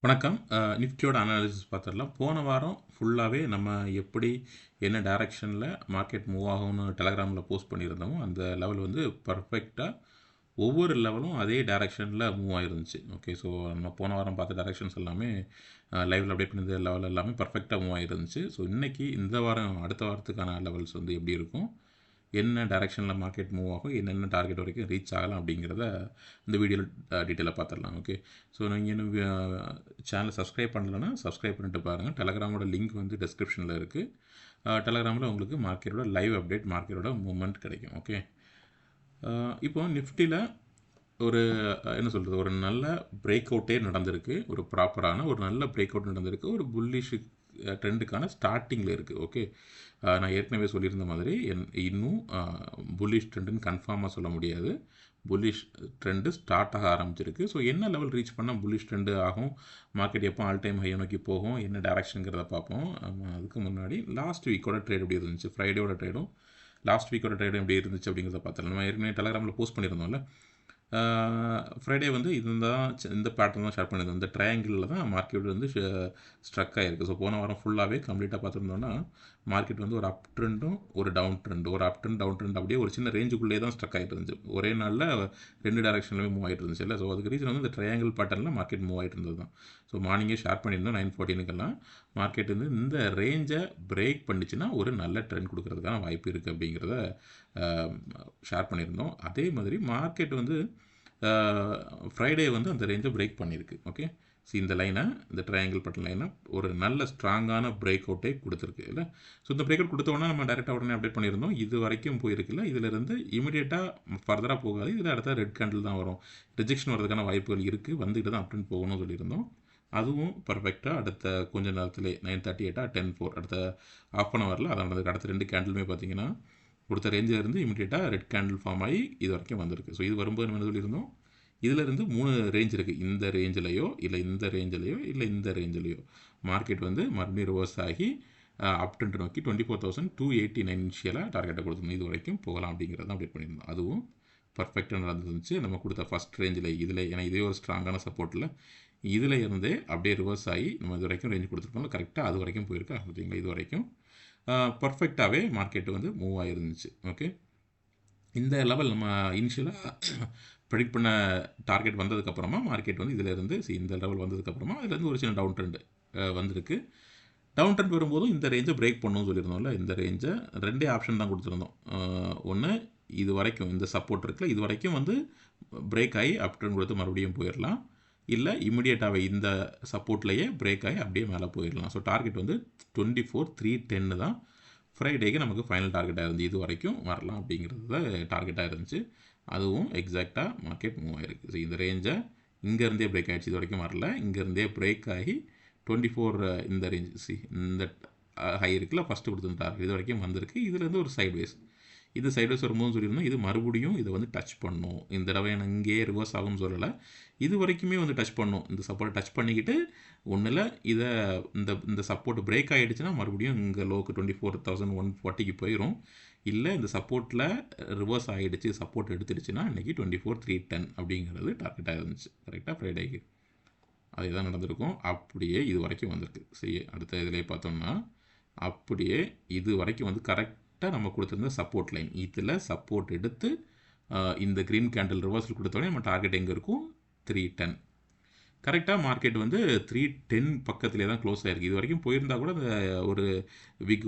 வணக்கம். நிஃப்டியோட அனாலிசிஸ் பார்த்துடலாம். போன வாரம் ஃபுல்லாகவே நம்ம எப்படி என்ன டைரக்ஷனில் மார்க்கெட் மூவ் ஆகும்னு டெலகிராமில் போஸ்ட் பண்ணியிருந்தோமோ அந்த லெவல் வந்து பர்ஃபெக்டாக ஒவ்வொரு லெவலும் அதே டைரக்ஷனில் மூவ் ஆகிருந்துச்சு. ஓகே, ஸோ நம்ம போன வாரம் பார்த்த டைரக்ஷன்ஸ் எல்லாமே லைவில் அப்டேட் பண்ணியிருந்த லெவல் எல்லாமே பர்ஃபெக்டாக மூவ் ஆகிருந்துச்சு. ஸோ இன்றைக்கி இந்த வாரம் அடுத்த வாரத்துக்கான லெவல்ஸ் வந்து எப்படி இருக்கும், என்ன டைரக்ஷனில் மார்க்கெட் மூவ் ஆகும், என்னென்ன டார்கெட் வரைக்கும் ரீச் ஆகலாம் அப்படிங்கிறத இந்த வீடியோவில் டீட்டெயிலாக பார்த்துடலாம். ஓகே, ஸோ நீங்கள் இன்னும் சேனலை சப்ஸ்கிரைப் பண்ணலைன்னா சப்ஸ்கிரைப் பண்ணிட்டு பாருங்கள். டெலகிராமோட லிங்க் வந்து டிஸ்கிரிப்ஷனில் இருக்குது. டெலகிராமில் உங்களுக்கு மார்க்கெட்டோட லைவ் அப்டேட், மார்க்கெட்டோட மூவ்மெண்ட் கிடைக்கும். ஓகே, இப்போ நிஃப்டியில் ஒரு என்ன சொல்கிறது, ஒரு நல்ல பிரேக் அவுட்டே நடந்திருக்கு. ஒரு ப்ராப்பரான ஒரு நல்ல பிரேக் அவுட் நடந்திருக்கு. ஒரு புல்லிஷ் ட்ரெண்டுக்கான ஸ்டார்டிங்கில் இருக்குது. ஓகே, நான் ஏற்கனவே சொல்லியிருந்த மாதிரி இன்னும் புல்லிஷ் ட்ரெண்டுன்னு கன்ஃபார்மாக சொல்ல முடியாது. புல்லிஷ் ட்ரெண்டு ஸ்டார்ட் ஆக ஆரம்பிச்சிருக்கு. ஸோ என்ன லெவல் ரீச் பண்ணால் புல்லிஷ் ட்ரெண்டு ஆகும், மார்க்கெட் எப்போ ஆல் டைம் ஹை நோக்கி போகும், என்ன டைரக்ஷனுங்கிறத பார்ப்போம். அதுக்கு முன்னாடி லாஸ்ட் வீக்கோட ட்ரேட் எப்படி இருந்துச்சு, ஃப்ரைடேயோட ட்ரேடும் லாஸ்ட் வீக்கோட ட்ரேடும் எப்படி இருந்துச்சு அப்படிங்கிறத பார்த்துலாம். நம்ம ஏற்கனவே டெலகிராமில் போஸ்ட் பண்ணியிருந்தோம்ல. ஃப்ரைடே வந்து இந்த பேட்டர்ன் தான் ஷேர் பண்ணியிருந்தோம். இந்த ட்ரையாங்கிளில் தான் மார்க்கெட் வந்து ஸ்ட்ரக் ஆகிருக்கு. ஸோ போன வாரம் ஃபுல்லாகவே கம்ப்ளீட்டாக பார்த்துருந்தோன்னா மார்க்கெட் வந்து ஒரு அப் ட்ரெண்டும் ஒரு டவுன் ட்ரெண்டு, ஒரு அப் ட்ரெண்ட் டவுன் ட்ரெண்ட் அப்படியே ஒரு சின்ன ரேஞ்சுக்குள்ளே தான் ஸ்ட்ரக் ஆகிட்டு இருந்துச்சு. ஒரே நாளில் ரெண்டு டேரக்ஷன்லேயுமே மூவ் ஆகிட்டு இருந்துச்சு இல்லை. ஸோ அதுக்கு ரீசன் வந்து இந்த ட்ரையாங்கிள் பேட்டர்னில் மார்க்கெட் மூவ் ஆகிட்டு இருந்தது தான். ஸோ மார்னிங்கே ஷேர் பண்ணியிருந்தோம் 9:14 மார்க்கெட் வந்து இந்த ரேஞ்சை பிரேக் பண்ணிச்சுன்னா ஒரு நல்ல ட்ரெண்ட் கொடுக்கறதுக்கான வாய்ப்பு இருக்குது அப்படிங்கிறத ஷேர் பண்ணியிருந்தோம். அதே மாதிரி மார்க்கெட் வந்து ஃப்ரைடே வந்து அந்த ரேஞ்சை பிரேக் பண்ணியிருக்கு. ஓகே, ஸோ இந்த லைனை, இந்த ட்ரையாங்கிள் பட்டன் லைனை ஒரு நல்ல ஸ்ட்ராங்கான பிரேக் அவுட்டே கொடுத்துருக்கு இல்லை. ஸோ இந்த பிரேக் அவுட் கொடுத்தோன்னா நம்ம டேரெக்டாக உடனே அப்டேட் பண்ணியிருந்தோம். இது வரைக்கும் போயிருக்குல்ல, இதிலிருந்து இமீடியட்டாக ஃபர்தராக போகாது. இதில் அடுத்த ரெட் கேண்டில் தான் வரும். ரிஜெக்ஷன் வரதுக்கான வாய்ப்புகள் இருக்குது, வந்துக்கிட்டு தான் அப்படின்னு போகணும்னு சொல்லியிருந்தோம். அதுவும் பர்ஃபெக்டாக அடுத்த கொஞ்ச நேரத்திலே 9:38 10:04 அடுத்த ½ அன் ஹவரில் அதான் நடந்தது. அடுத்த ரெண்டு கேண்டிலுமே பார்த்தீங்கன்னா கொடுத்த ரேஞ்சில் இருந்து இமீடியட்டாக ரெட் கேண்டில் ஃபார்ம் ஆகி இது வரைக்கும் வந்திருக்கு. ஸோ இது வரும்போது நம்ம என்ன சொல்லியிருந்தோம், இதிலிருந்து 3 ரேஞ்ச் இருக்குது. இந்த ரேஞ்சிலையோ இல்லை இந்த ரேஞ்சிலையோ இல்லை இந்த ரேஞ்சிலையோ மார்க்கெட் வந்து மறுபடியும் ரிவர்ஸ் ஆகி அப் ட்ரெண்ட் நோக்கி 24,289 இனிஷியலாக டார்கெட்டை கொடுத்துருந்தோம். இது வரைக்கும் போகலாம் அப்படிங்கிறத அப்டேட் பண்ணியிருந்தோம். அதுவும் பர்ஃபெக்டாக நடந்துருந்துச்சு. நம்ம கொடுத்த ஃபஸ்ட் ரேஞ்சில் இதில், ஏன்னா இதே ஒரு ஸ்ட்ராங்கான சப்போர்ட்டில் இதில் இருந்தே அப்படியே ரிவர்ஸ் ஆகி நம்ம இது வரைக்கும் ரேஞ்ச் கொடுத்துருக்கோம். கரெக்டாக அது வரைக்கும் போயிருக்கா பார்த்தீங்களா. இது வரைக்கும் பர்ஃபெக்டாகவே மார்க்கெட்டு வந்து மூவ் ஆகிருந்துச்சு. ஓகே, இந்த லெவல் நம்ம இனிஷியலாக ப்ரெடிக்ட் பண்ண டார்கெட் வந்ததுக்கப்புறமா மார்க்கெட் வந்து இதிலேருந்து இந்த லெவல் வந்ததுக்கப்புறமா இதுலேருந்து ஒரு சின்ன டவுன் ட்ரெண்டு வந்திருக்கு. டவுன் ட்ரெண்ட் வரும்போதும் இந்த ரேஞ்சை பிரேக் பண்ணணும்னு சொல்லியிருந்தோம்ல. இந்த ரேஞ்சை ரெண்டே ஆப்ஷன் தான் கொடுத்துருந்தோம். ஒன்று, இது வரைக்கும் இந்த சப்போர்ட் இருக்குல்ல, இது வரைக்கும் வந்து பிரேக் ஆகி அப் ட்ரெண்ட் கொடுத்து மறுபடியும் போயிடலாம். இல்லை இமிடியேட்டாகவே இந்த சப்போர்ட்லேயே பிரேக் ஆகி அப்படியே மேலே போயிடலாம். ஸோ டார்கெட் வந்து 24,310 தான் ஃப்ரைடேக்கு நமக்கு ஃபைனல் டார்கெட்டாக இருந்துச்சு. இது வரைக்கும் வரலாம் அப்படிங்கிறது டார்கெட்டாக இருந்துச்சு. அதுவும் எக்ஸாக்டாக மார்க்கெட் மூவ் ஆகிருக்கு. ஸோ இந்த ரேஞ்சை இங்கேருந்தே பிரேக் ஆகிடுச்சு. இது வரைக்கும் வரல, இங்கேருந்தே பிரேக் ஆகி 24 இந்த ரேஞ்ச் இந்த ஹை இருக்குல்ல, ஃபஸ்ட்டு கொடுத்துருந்த டார்கெட் இது வரைக்கும் வந்திருக்கு. இதுலேருந்து ஒரு சைட்வேஸ், இது சைட்வேஸ் வரும்போது சொல்லியிருந்தோம் இது மறுபடியும் இதை வந்து டச் பண்ணும். இந்த தடவை எனக்கு இங்கேயே ரிவர்ஸ் ஆகும்னு சொல்லலை, இது வரைக்குமே வந்து டச் பண்ணும். இந்த சப்போர்ட்டை டச் பண்ணிக்கிட்டு ஒன்றில் இதை இந்த சப்போர்ட் பிரேக் ஆகிடுச்சுன்னா மறுபடியும் இங்கே லோக்கு 24,140 போயிடும். இல்லை இந்த சப்போர்ட்டில் ரிவர்ஸ் ஆகிடுச்சு, சப்போர்ட் எடுத்துடுச்சுன்னா இன்றைக்கி 24,310 அப்படிங்கிறது டார்கெட்டாக இருந்துச்சு. கரெக்டாக ஃப்ரைடேக்கு அதே தான் நடந்திருக்கும். அப்படியே இது வரைக்கும் வந்திருக்கு. சரி, அடுத்த இதிலே பார்த்தோம்னா அப்படியே இது வரைக்கும் வந்து கரெக்டாக நம்ம கொடுத்துருந்த சப்போர்ட் லைன், இதில் சப்போர்ட் எடுத்து இந்த க்ரீன் கேண்டில் ரிவர்சல் கொடுத்தோடனே நம்ம டார்கெட் எங்கே இருக்கும், 310. கரெக்டாக மார்க்கெட் வந்து 310 பக்கத்திலே தான் க்ளோஸ் ஆகிருக்கு. இது வரைக்கும் போயிருந்தால் கூட அந்த ஒரு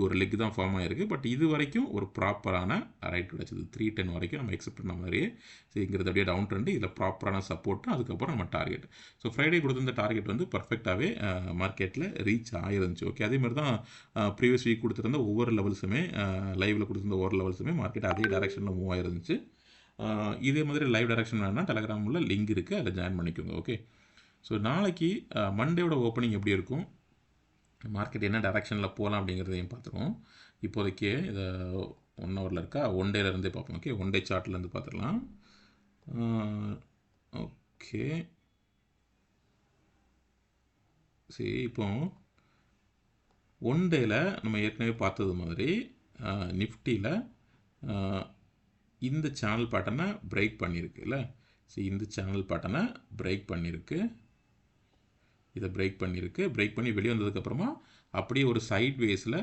ஒரு லெக் தான் ஃபார்ம் ஆகிருக்கு. பட் இது வரைக்கும் ஒரு ப்ராப்பரான ரைட் கிடச்சிது. 310 வரைக்கும் நம்ம எக்ஸ்பெக்ட் பண்ண மாதிரியே சரிங்கிறது அப்படியே டவுன் ட்ரெண்டு, இதில் ப்ராப்பரான சப்போர்ட்டு, அதுக்கப்புறம் நம்ம டார்கெட். ஸோ ஃப்ரைடே கொடுத்துருந்த டார்கெட் வந்து பர்ஃபெக்டாகவே மார்க்கெட்டில் ரீச் ஆகிருந்துச்சு. ஓகே, அதேமாதிரி தான் ப்ரீவியஸ் வீக் கொடுத்துருந்த ஒவ்வொரு லெவல்ஸுமே, லைவில் கொடுத்துருந்த ஒவ்வொரு லெவல்ஸுமே மார்க்கெட் அதே டைரக்ஷனில் மூவ் ஆகிருந்துச்சு. இதே மாதிரி லைவ் டைரக்ஷன் வேணும்னா டெலகிராமில் லிங்க் இருக்குது, அதில் ஜாயின் பண்ணிக்கோங்க. ஓகே, ஸோ நாளைக்கு மண்டேயோட ஓப்பனிங் எப்படி இருக்கும், மார்க்கெட் என்ன டைரக்ஷனில் போகலாம் அப்படிங்கிறதையும் பார்த்துருவோம். இப்போதைக்கு இதை 1 ஹவரில் இருக்கா, 1 டேலேருந்தே பார்ப்போம். ஓகே, 1 டே சார்ட்லேருந்து பார்த்துடலாம். ஓகே, சரி, இப்போ 1 டேயில் நம்ம ஏற்கனவே பார்த்தது மாதிரி நிஃப்டியில் இந்த சேனல் பேட்டர்னை பிரேக் பண்ணியிருக்கு இல்லை. ஸோ இந்த சேனல் பேட்டர்னை பிரேக் பண்ணியிருக்கு. இதை பிரேக் பண்ணியிருக்கு. பிரேக் பண்ணி வெளியே வந்ததுக்கப்புறமா அப்படியே ஒரு சைட் வேஸில்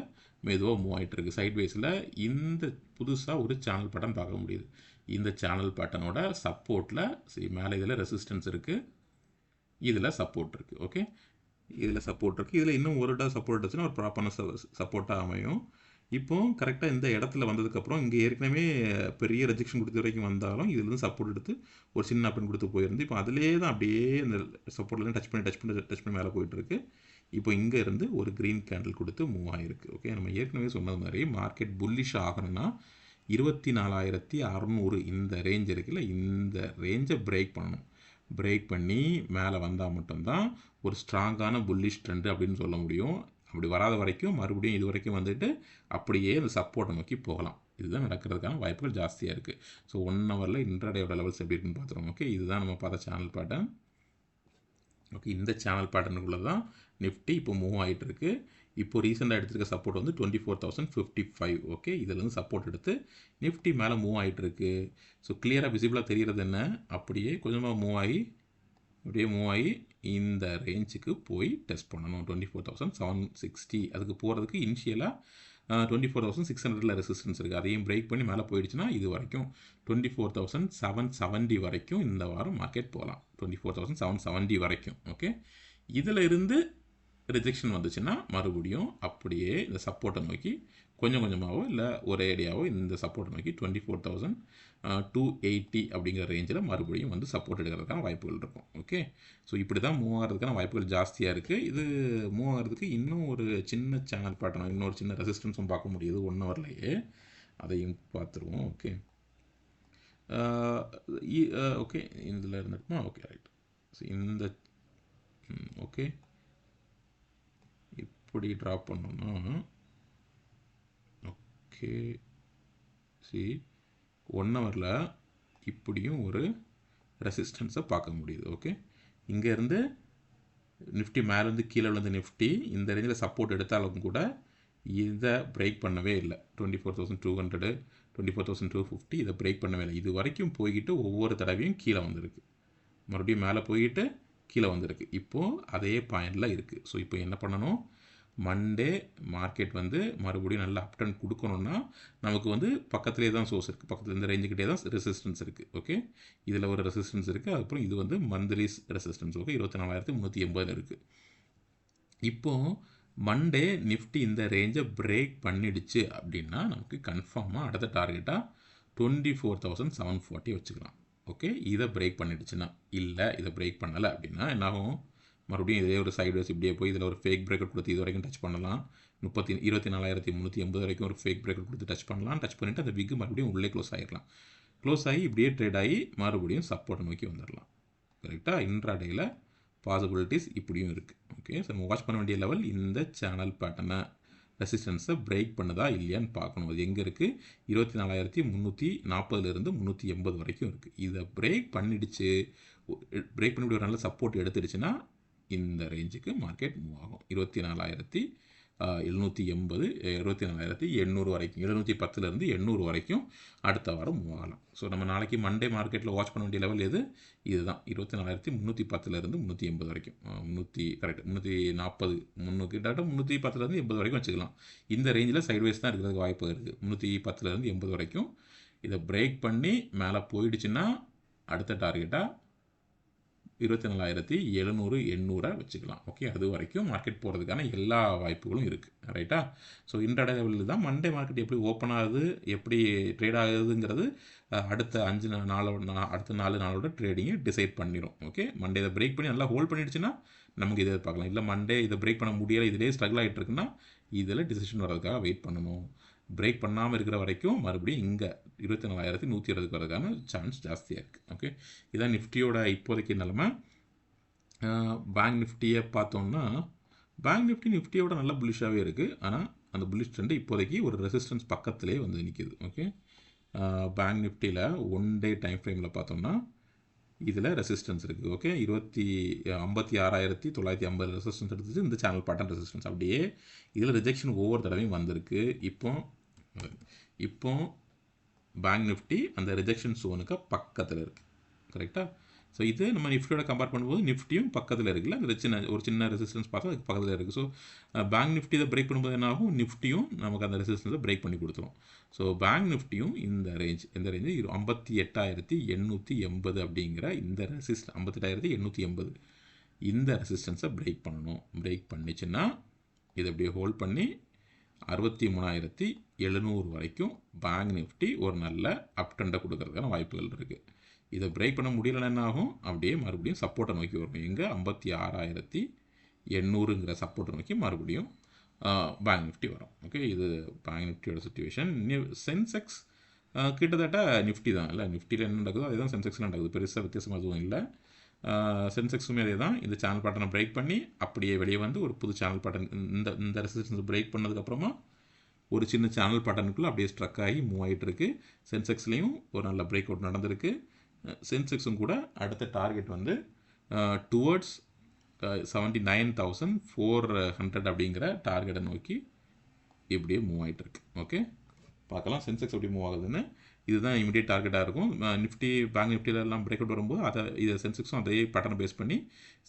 மெதுவாக மூவ் ஆகிட்டு இருக்கு. சைட் வேஸில் இந்த புதுசாக ஒரு சேனல் பேட்டர்ன் பார்க்க முடியுது. இந்த சேனல் பேட்டர்னோட சப்போர்ட்டில் மேலே இதில் ரெசிஸ்டன்ஸ் இருக்குது, இதில் சப்போர்ட் இருக்குது. ஓகே, இதில் சப்போர்ட் இருக்குது. இதில் இன்னும் ஒரு சப்போர்ட் வச்சுன்னா ஒரு ப்ராப்பரான சப்போர்ட்டாக அமையும். இப்போ கரெக்டாக இந்த இடத்துல வந்ததுக்கப்புறம் இங்கே ஏற்கனவே பெரிய ரெஜெக்ஷன் கொடுத்த வரைக்கும் வந்தாலும் இதுலேருந்து சப்போர்ட் எடுத்து ஒரு சின்ன அப்பன் கொடுத்து போயிருந்து இப்போ அதிலே தான் அப்படியே இந்த சப்போர்ட்லேருந்து டச் பண்ணி மேலே போயிட்டுருக்கு. இப்போ இங்கே இருந்து ஒரு க்ரீன் கேண்டில் கொடுத்து மூவ் ஆகிருக்கு. ஓகே, நம்ம ஏற்கனவே சொன்னது மாதிரி மார்க்கெட் புல்லிஷ் ஆகணும்னா 24,600 இந்த ரேஞ்ச் இருக்குல்ல, இந்த ரேஞ்சை பிரேக் பண்ணணும். பிரேக் பண்ணி மேலே வந்தால் மட்டும்தான் ஒரு ஸ்ட்ராங்கான புல்லிஷ் ட்ரெண்டு அப்படின்னு சொல்ல முடியும். அப்படி வராத வரைக்கும் மறுபடியும் இது வரைக்கும் வந்துட்டு அப்படியே அந்த சப்போர்ட்டை நோக்கி போகலாம். இதுதான் நடக்கிறதுக்கான வாய்ப்புகள் ஜாஸ்தியாக இருக்குது. ஸோ 1 ஹவரில் இன்ட்ராடேயோட லெவல்ஸ் எப்படி இருக்குன்னு பார்த்துருவோம். ஓகே, இதுதான் நம்ம பார்த்த சேனல் பேட்டர்ன். ஓகே, இந்த சேனல் பேட்டர்னுக்குள்ளே தான் நிஃப்டி இப்போ மூவ் ஆகிட்டு இருக்கு. இப்போ ரீசெண்டாக எடுத்துருக்க சப்போர்ட் வந்து 24,055. ஓகே, இதிலேருந்து சப்போர்ட் எடுத்து நிஃப்டி மேலே மூவ் ஆகிட்டு இருக்கு. ஸோ கிளியராக விசிபிளாக தெரிகிறது என்ன, அப்படியே கொஞ்சமாக மூவ் ஆகி அப்படியே மூவ் ஆகி இந்த ரேஞ்சுக்கு போய் டெஸ்ட் பண்ணணும். 24,760 அதுக்கு போகிறதுக்கு இனிஷியலாக 24,600 ரெசிஸ்டன்ஸ் இருக்குது. அதையும் பிரேக் பண்ணி மேலே போயிடுச்சுன்னா இது வரைக்கும் 24,770 வரைக்கும் இந்த வாரம் மார்க்கெட் போகலாம். 24,770 வரைக்கும். ஓகே, இதில் இருந்து ரிஜெக்ஷன் வந்துச்சுன்னா மறுபடியும் அப்படியே இந்த சப்போர்ட்டை நோக்கி கொஞ்சம் கொஞ்சமாகவோ இல்லை ஒரே ஐடியாவோ இந்த சப்போர்ட்டை நோக்கி 24,280 அப்படிங்கிற ரேஞ்சில் மறுபடியும் வந்து சப்போர்ட் எடுக்கிறதுக்கான வாய்ப்புகள் இருக்கும். ஓகே, ஸோ இப்படி தான் மூவ் ஆகிறதுக்கான வாய்ப்புகள் ஜாஸ்தியாக இருக்குது. இது மூவ் ஆகிறதுக்கு இன்னும் ஒரு சின்ன சேனல் பேட்டர்ன், இன்னொரு சின்ன ரெசிஸ்டன்ஸும் பார்க்க முடியுது 1 ஹவர்லையே. அதையும் பார்த்துருவோம். ஓகே, ஓகே இதில் இருந்துட்டுமா. Okay, right. ஸோ இந்த ஓகே இப்படி ட்ராப் பண்ணோன்னா ஓகே சி 1 ஹவரில் இப்படியும் ஒரு ரெசிஸ்டன்ஸை பார்க்க முடியுது. ஓகே, இங்கேருந்து நிஃப்டி மேலேருந்து கீழே விழுந்த நிஃப்டி இந்த ரேஞ்சில் சப்போர்ட் எடுத்தாலும் கூட இதை பிரேக் பண்ணவே இல்லை. 24,200 24,250 இதை பிரேக் பண்ணவே இல்லை. இது வரைக்கும் போய்கிட்டு ஒவ்வொரு தடவையும் கீழே வந்திருக்கு, மறுபடியும் மேலே போய்கிட்டு கீழே வந்திருக்கு. இப்போது அதே பாயிண்டில் இருக்குது. ஸோ இப்போ என்ன பண்ணணும், மண்டே மார்க்கெட் வந்து மறுபடியும் நல்லா அப் ட்ரெண்ட் கொடுக்கணுன்னா நமக்கு வந்து பக்கத்துலேயே தான் சோர்ஸ் இருக்குது, பக்கத்தில் இந்த ரேஞ்சுக்கிட்டே தான் ரெசிஸ்டன்ஸ் இருக்குது. ஓகே, இதில் ஒரு ரெசிஸ்டன்ஸ் இருக்குது, அதுக்கப்புறம் இது வந்து மந்த்லி ரெசிஸ்டன்ஸ். ஓகே, 24,380 இருக்குது. இப்போது மண்டே நிஃப்டி இந்த ரேஞ்சை பிரேக் பண்ணிடுச்சு அப்படின்னா நமக்கு கன்ஃபார்மாக அடுத்த டார்கெட்டாக 24,740 வச்சுக்கலாம். ஓகே, இதை பிரேக் பண்ணிடுச்சுன்னா, இல்லை இதை பிரேக் பண்ணலை அப்படின்னா என்னாகும், மறுபடியும் இதே ஒரு சைடு வேஸ் இப்படியே போய் இதில் ஒரு ஃபேக் பிரேக்கர் கொடுத்து இது வரைக்கும் டச் பண்ணலாம். 24,380 வரைக்கும் ஒரு ஃபேக் பிரேக்கர் கொடுத்து டச் பண்ணலாம். டச் பண்ணிவிட்டு அந்த விக்கு மறுபடியும் உள்ளே க்ளோஸ் ஆகிடலாம். க்ளோஸ் ஆகி இப்படியே ட்ரேட் ஆகி மறுபடியும் சப்போர்ட் நோக்கி வந்துடலாம். கரெக்டாக இன்ட்ராடேயில் பாசிபிலிட்டிஸ் இப்படியும் இருக்குது. ஓகே, ஸோ நம்ம வாட்ச் பண்ண வேண்டிய லெவல் இந்த சேனல் பேட்டர்னை ரெசிஸ்டன்ஸை பிரேக் பண்ணுதா இல்லையான்னு பார்க்கணும். அது எங்கே இருக்குது, 24,340 380 வரைக்கும் இருக்குது. இதை பிரேக் பண்ணிடுச்சு, பிரேக் பண்ணி ஒரு நல்ல சப்போர்ட் எடுத்துடுச்சுன்னா இந்த ரேஞ்சுக்கு மார்க்கெட் மூவ் ஆகும். 24,780 24,800 வரைக்கும், 710 800 வரைக்கும் அடுத்த வாரம் மூவ் ஆகலாம். ஸோ நம்ம நாளைக்கு மண்டே மார்க்கெட்டில் வாட்ச் பண்ண வேண்டிய லெவல் எது, இதுதான் 24,310 380 வரைக்கும். 300 கரெக்ட் 340 கிட்டத்தட்ட 310 80 வரைக்கும் வச்சுக்கலாம். இந்த ரேஞ்சில் சைட்வேஸ் தான் இருக்கிறதுக்கு வாய்ப்பு இருக்குது. 310 80 வரைக்கும் இதை பிரேக் பண்ணி மேலே போயிடுச்சுன்னா அடுத்த டார்கெட்டாக 24,700 800 வச்சுக்கலாம். ஓகே, அது வரைக்கும் மார்க்கெட் போகிறதுக்கான எல்லா வாய்ப்புகளும் இருக்குது. ரைட்டா? ஸோ இன்ட்ராடே லெவலில் தான் மண்டே மார்க்கெட் எப்படி ஓப்பன் ஆகுது, எப்படி ட்ரேட் ஆகுதுங்கிறது அடுத்த 5 அடுத்த 4 நாளோட ட்ரேடிங்கை டிசைட் பண்ணிடும். ஓகே, மண்டே இதை பிரேக் பண்ணி நல்லா ஹோல்ட் பண்ணிடுச்சுன்னா நமக்கு இதை பார்க்கலாம். இல்லை மண்டே இதை பிரேக் பண்ண முடியலை, இதிலே ஸ்ட்ரகிள் ஆகிட்டு இருக்குன்னா இதில் டிசிஷன் வர்றதுக்காக வெயிட் பண்ணணும். பிரேக் பண்ணாமல் இருக்கிற வரைக்கும் மறுபடியும் இங்கே 24,120 வரதுக்கான சான்ஸ் ஜாஸ்தியாக இருக்குது. ஓகே, இதான் நிஃப்டியோட இப்போதைக்கு நிலமை. பேங்க் நிஃப்டியை பார்த்தோம்னா பேங்க் நிஃப்டியோட நல்ல புல்லிஷாகவே இருக்குது. ஆனால் அந்த புல்லிஷ் ட்ரெண்டு இப்போதைக்கு ஒரு ரெசிஸ்டன்ஸ் பக்கத்திலே வந்து நிற்கிது. ஓகே, பேங்க் நிஃப்டியில் 1 டே டைம் ஃப்ரேமில் பார்த்தோம்னா இதில் ரெசிஸ்டன்ஸ் இருக்குது. ஓகே, 56,950 ரெசிஸ்டன்ஸ் எடுத்துச்சு. இந்த சேனல் பேட்டர்ன் ரெசிஸ்டன்ஸ் அப்படியே இதில் ரிஜெக்ஷன் ஒவ்வொரு தடவையும் வந்திருக்கு. இப்போ பேங்க் நிஃப்டி அந்த ரிஜெக்ஷன் ஜோனுக்கு பக்கத்தில் இருக்குது. கரெக்டாக? ஸோ இது நம்ம நிஃப்டியோட கம்பேர் பண்ணும்போது நிஃப்டியும் பக்கத்தில் இருக்குல்ல, அந்த ஒரு சின்ன ரெசிஸ்டன்ஸ் பார்த்தா அதுக்கு பக்கத்தில் இருக்குது. ஸோ பேங்க் நிஃப்டி இதை பிரேக் பண்ணும்போது என்ன ஆகும், நிஃப்டியும் நமக்கு அந்த ரெசிஸ்டன்ஸை பிரேக் பண்ணி கொடுத்துரும். ஸோ பேங்க் நிஃப்டியும் இந்த ரேஞ்சு 58,880 அப்படிங்கிற இந்த 58,880 இந்த ரெசிஸ்டன்ஸை பிரேக் பண்ணணும். பிரேக் பண்ணிச்சுன்னா இதை அப்படியே ஹோல்ட் பண்ணி 63,700 வரைக்கும் பேங்க் நிஃப்டி ஒரு நல்ல அப் ட்ரெண்டை கொடுக்கறதுக்கான வாய்ப்புகள் இருக்குது. இதை பிரேக் பண்ண முடியலன்னா என்ன ஆகும், அப்படியே மறுபடியும் சப்போர்ட்டை நோக்கி வரும். எங்கே 56,800ங்கிற சப்போர்ட்டை நோக்கி மறுபடியும் பேங்க் நிஃப்டி வரும். ஓகே, இது பேங்க் நிஃப்டியோட சுச்சுவேஷன். சென்செக்ஸ் கிட்டத்தட்ட நிஃப்டி தான் இல்லை, நிஃப்டியில் என்ன நடக்குதோ அதே தான் சென்செக்ஸில் நடக்குது, பெருசாக வித்தியாசம் எதுவும் இல்லை. சென்செக்ஸுமே அதே தான். இந்த சேனல் பேட்டர்னை பிரேக் பண்ணி அப்படியே வெளியே வந்து ஒரு புது சேனல் பேட்டர்ன் இந்த ரெசிஸ்டன்ஸ் பிரேக் பண்ணதுக்கப்புறமா ஒரு சின்ன சேனல் பேட்டர்னுக்குள்ளே அப்படியே ஸ்ட்ரக் ஆகி மூவ் ஆகிட்டு இருக்கு. சென்செக்ஸ்லேயும் ஒரு நல்ல பிரேக் அவுட் நடந்திருக்கு. சென்செக்ஸும் கூட அடுத்த டார்கெட் வந்து டுவர்ட்ஸ் 79,400 அப்படிங்கிற டார்கெட்டை நோக்கி இப்படியே மூவ் ஆகிட்டு இருக்கு. ஓகே, பார்க்கலாம் சென்செக்ஸ் எப்படி மூவ் ஆகுதுன்னு. இதுதான் இமிடியேட் டார்கெட்டாக இருக்கும். நிஃப்டி பேங்க் நிஃப்டியிலலாம் பிரேக் அவுட் வரும்போது இதை சென்செக்ஸும் அதே பேட்டர்னை பேஸ் பண்ணி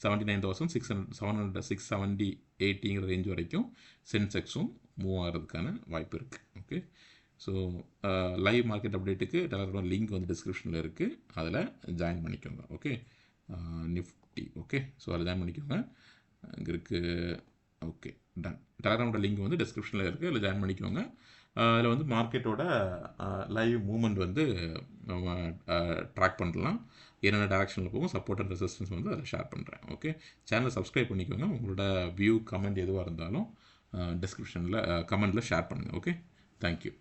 79,670-670-80ங்கிற ரேஞ்ச் வரைக்கும் சென்செக்ஸும் மூவ் ஆகிறதுக்கான வாய்ப்பு இருக்குது. ஓகே, ஸோ லைவ் மார்க்கெட் அப்டேட்டுக்கு டெலகிராம் லிங்க் வந்து டிஸ்கிரிப்ஷனில் இருக்குது, அதில் ஜாயின் பண்ணிக்கோங்க. Okay, Nifty. ஓகே, ஸோ அதில் ஜாயின் பண்ணிக்கோங்க. இங்கே இருக்குது. Okay, ton. டெலகிராமோட லிங்க் வந்து டிஸ்கிரிப்ஷனில் இருக்குது, அதில் ஜாயின் பண்ணிக்கோங்க. அதில் வந்து மார்க்கெட்டோட லைவ் மூமெண்ட் வந்து நம்ம ட்ராக் பண்ணலாம். என்னென்ன டேரக்ஷனில் போகும், சப்போர்ட் அண்ட் ரெசிஸ்டன்ஸ் வந்து அதில் ஷேர் பண்ணுறேன். ஓகே, சேனலை சப்ஸ்கிரைப் பண்ணிக்கோங்க. உங்களோட வியூ கமெண்ட் எதுவாக இருந்தாலும் டிஸ்கிரிப்ஷனில் கமெண்ட்டில் ஷேர் பண்ணுங்கள். Okay, thank you.